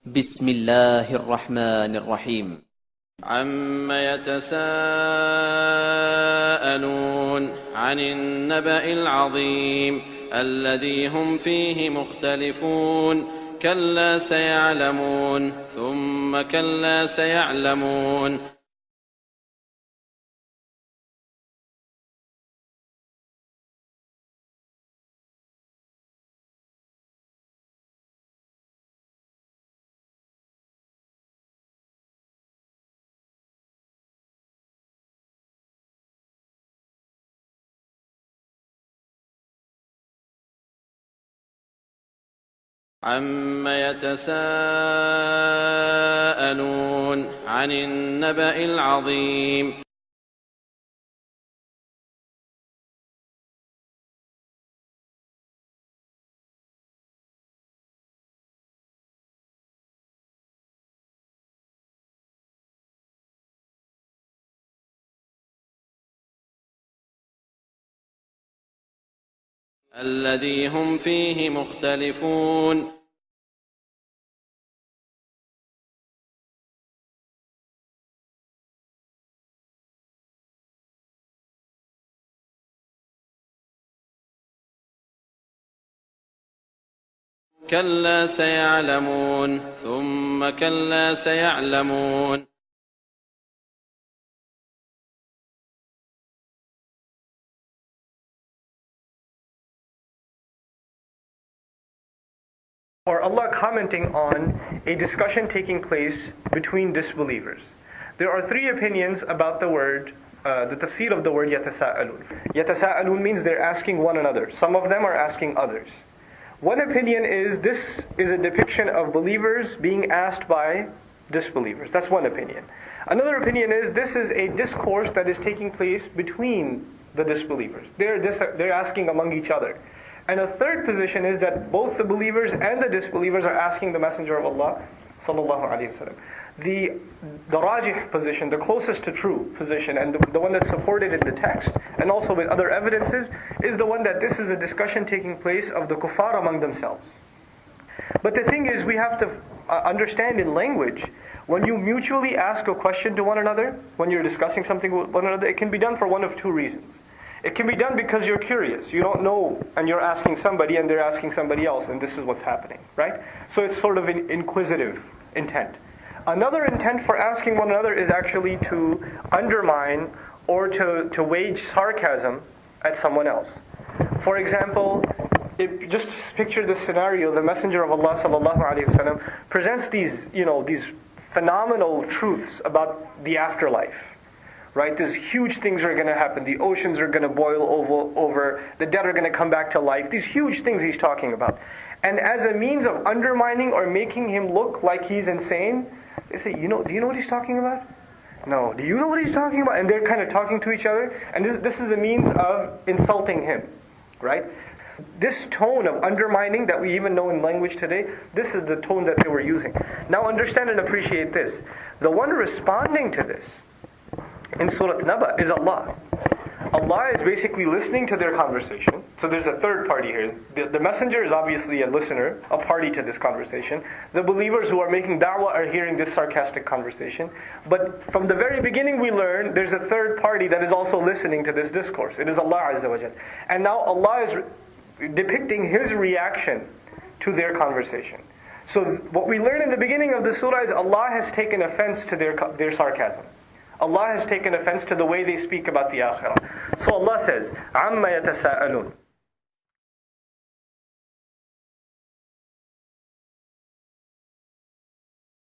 بسم الله الرحمن الرحيم. عم يتساءلون عن النبأ العظيم الذي هم فيه مختلفون كلا سيعلمون ثم كلا سيعلمون. عم يتساءلون عن النبأ العظيم الذي هم فيه مختلفون. كلا سيعلمون ثم كلا سيعلمون. Or Allah commenting on a discussion taking place between disbelievers. There are three opinions about the word, the tafsir of the word yatasa'alun. Yatasa'alun means they're asking one another. Some of them are asking others. One opinion is this is a depiction of believers being asked by disbelievers. That's one opinion. Another opinion is this is a discourse that is taking place between the disbelievers. They're asking among each other. And a third position is that both the believers and the disbelievers are asking the Messenger of Allah sallallahu alaihi wasallam. The rajih position, the closest to true position, and the one that's supported in the text, and also with other evidences, is the one that this is a discussion taking place of the kuffar among themselves. But the thing is, we have to understand in language, when you mutually ask a question to one another, when you're discussing something with one another, it can be done for one of two reasons. It can be done because you're curious. You don't know, and you're asking somebody, and they're asking somebody else, and this is what's happening, right? So it's sort of an inquisitive intent. Another intent for asking one another is actually to undermine or to wage sarcasm at someone else. For example, just picture this scenario: the Messenger of Allah sallallahu alaihi wasallam presents these phenomenal truths about the afterlife. Right? These huge things are going to happen. The oceans are going to boil over. The dead are going to come back to life. These huge things he's talking about. And as a means of undermining or making him look like he's insane, they say, do you know what he's talking about? No. Do you know what he's talking about? And they're kind of talking to each other. And this is a means of insulting him. Right? This tone of undermining that we even know in language today, this is the tone that they were using. Now understand and appreciate this. The one responding to this in Surah Naba is Allah. Allah is basically listening to their conversation. So there's a third party here. The messenger is obviously a listener, a party to this conversation. The believers who are making da'wah are hearing this sarcastic conversation. But from the very beginning we learn there's a third party that is also listening to this discourse. It is Allah Azza wa Jal. And now Allah is depicting His reaction to their conversation. So what we learn in the beginning of the surah is Allah has taken offense to their sarcasm. Allah has taken offense to the way they speak about the akhirah. So Allah says, عَمَّ يَتَسَاءَلُونَ